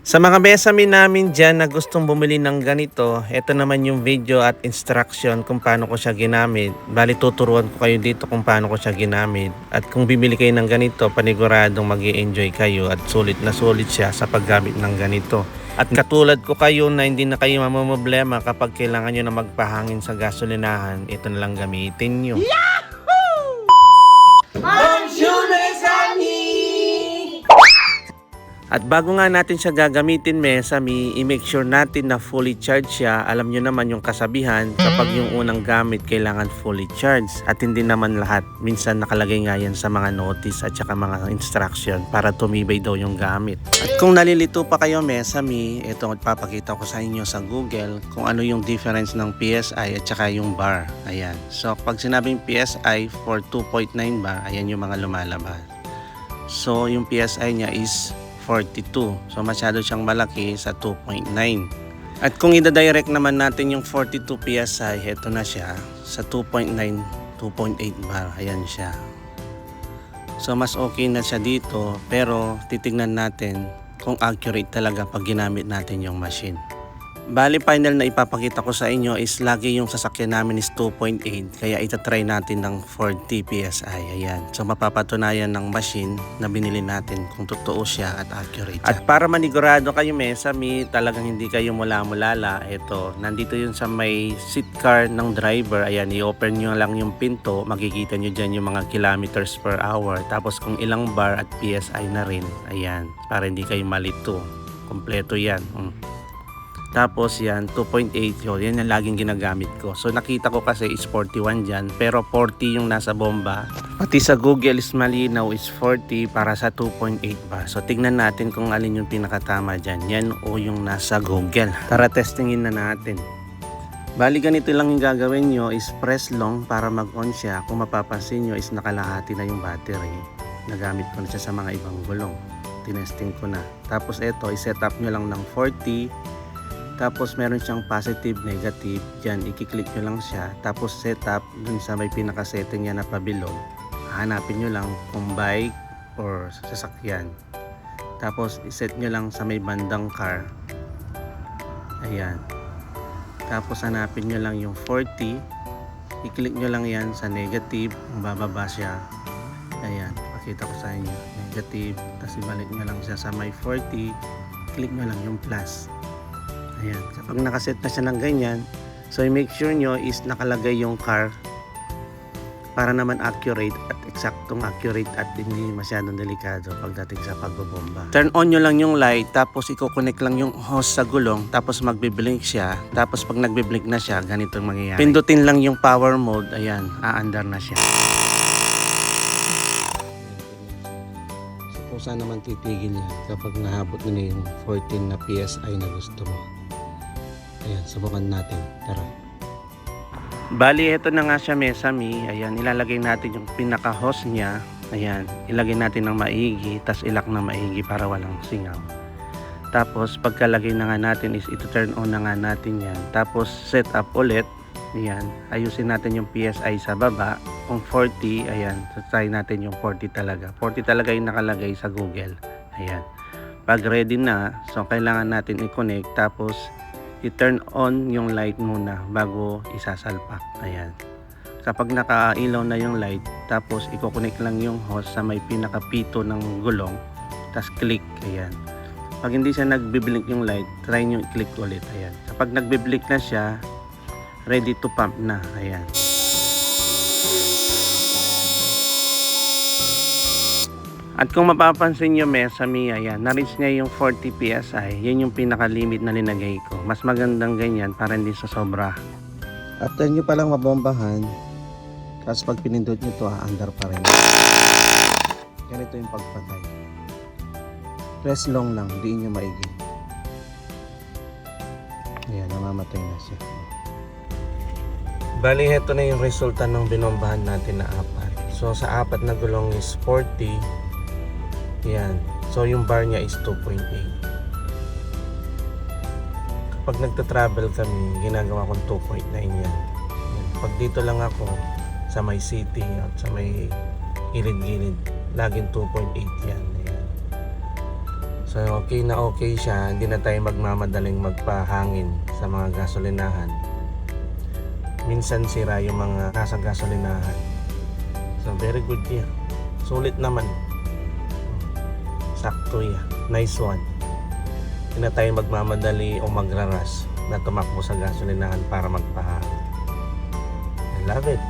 Sa mga besame namin dyan na gustong bumili ng ganito, ito naman yung video at instruction kung paano ko siya ginamit. Bali tuturuan ko kayo dito kung paano ko siya ginamit. At kung bibili kayo ng ganito, paniguradong mag-i-enjoy kayo at sulit na sulit siya sa paggamit ng ganito. At katulad ko kayo na hindi na kayo mamamblema kapag kailangan nyo na magpahangin sa gasolinahan, ito na lang gamitin nyo. At bago nga natin siya gagamitin, mesami, i-make sure natin na fully charged siya. Alam nyo naman yung kasabihan, kapag yung unang gamit kailangan fully charged. At hindi naman lahat. Minsan nakalagay nga yan sa mga notice at saka mga instruction para tumibay daw yung gamit. At kung nalilito pa kayo, mesami, ito papakita ko sa inyo sa Google kung ano yung difference ng PSI at saka yung bar. Ayan. So pag sinabing PSI for 2.9 bar, ayan yung mga lumalabas. So yung PSI niya is 42. So masyado siyang malaki sa 2.9. At kung i-direct naman natin yung 42 PSI, heto na siya sa 2.9, 2.8 bar. Ayan siya. So mas okay na siya dito, pero titignan natin kung accurate talaga pag ginamit natin yung machine. Bali, final na ipapakita ko sa inyo is lagi yung sasakyan namin is 2.8, kaya itatry natin ng 40 PSI. Ayan. So mapapatunayan ng machine na binili natin kung totoo siya at accurate. At para manigurado kayo, mesami, talagang hindi kayo mula-mulala. Ito, nandito yun sa may seat car ng driver. Ayan, i-open nyo lang yung pinto, makikita nyo dyan yung mga kilometers per hour. Tapos kung ilang bar at PSI na rin. Ayan, para hindi kayo malito. Kompleto yan. Tapos yan, 2.8 yun. Yan yung laging ginagamit ko. So nakita ko kasi is 41 dyan. Pero 40 yung nasa bomba. Pati sa Google is malinaw is 40 para sa 2.8 ba. So tignan natin kung alin yung pinakatama dyan. Yan o yung nasa Google. Tara, testingin na natin. Bali ganito lang yung gagawin nyo is press long para mag-on siya. Kung mapapansin nyo is nakalahati na yung battery. Nagamit ko na siya sa mga ibang gulong. Tinesting ko na. Tapos ito, i-set up nyo lang ng 40. Tapos meron siyang positive, negative. Diyan, i-click nyo lang siya. Tapos setup, dun sa may pinaka-setting niya na pabilog. Hanapin nyo lang kung bike or sasakyan. Tapos iset nyo lang sa may bandang car. Ayan. Tapos hanapin nyo lang yung 40. I-click nyo lang yan sa negative. Kung bababa siya. Ayan, pakita ko sa inyo. Negative. Tapos ibalik nyo lang siya sa may 40. Click nyo lang yung plus. Ayan. Kapag nakaset na siya ng ganyan, so i-make sure nyo is nakalagay yung car para naman accurate at eksaktong accurate at hindi masyadong delikado pagdating sa pagbobomba. Turn on nyo lang yung light, tapos i-connect lang yung hose sa gulong, tapos magbiblink siya, tapos pag nagbiblink na siya, ganito ang mangyayari. Pindutin lang yung power mode, ayan, aandar na siya. So kung saan naman titigil yan kapag nahabot na yung 14 na PSI na gusto mo. Ayan, subukan natin. Tara. Bali, ito na nga siya, mesami. Ayan, ilalagay natin yung pinaka-hose niya. Ayan, ilagay natin ng maigi, tas ilak ng maigi para walang singaw. Tapos, pagkalagay na nga natin is ito turn on na nga natin yan. Tapos, set up ulit. Ayan, ayusin natin yung PSI sa baba. Kung 40, ayan, so try natin yung 40 talaga. 40 talaga yung nakalagay sa Google. Ayan. Pag ready na, so kailangan natin i-connect. Tapos, i-turn on yung light muna bago isasalpak. Ayan. Kapag nakailaw na yung light, tapos i-connect lang yung hose sa may pinakapito ng gulong, tapos click. Ayan. Pag hindi siya nagbiblink yung light, try nyo i-click ulit. Ayan. Kapag nagbiblink na siya, ready to pump na. Ayan. At kung mapapansin nyo, mesami, ayan, na-reach niya yung 40 PSI. Yan yung pinaka-limit na linagay ko. Mas magandang ganyan para hindi sa sobra. After nyo palang mabombahan, tapos pag pinindot nyo to, aandar pa rin. Ganito yung pagpatay. Press long lang, diin nyo maigi. Ayan, namamatay na siya. Bali, heto na yung resulta ng binombahan natin na apat. So, sa apat na gulong is 40. Yan. So yung bar niya is 2.8. Kapag nagta-travel kami, ginagawa kong 2.9 yan. Yan. Pag dito lang ako sa may city at sa may gilid-gilid, laging 2.8 yan. Yan. So okay na okay siya, hindi na tayo magmamadaling magpahangin sa mga gasolinahan. Minsan sira yung mga nasa gasolinahan. So very good yan. Sulit naman. Sakto yan. Nice one. Hindi na tayo magmamadali o magraras na tumakbo sa gasolinahan para magpahangin. I love it.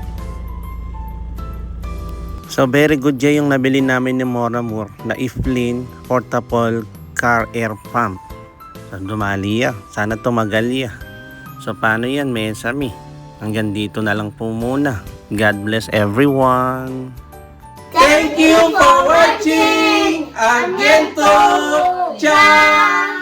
So very good dyan yung nabili namin ni Moramur na Iflin Portable Car Air Pump. So dumali ya. Sana tumagal ya. So paano yan, Mesami? Hanggang dito na lang po muna. God bless everyone. Thank you for watching. Again to Ciao.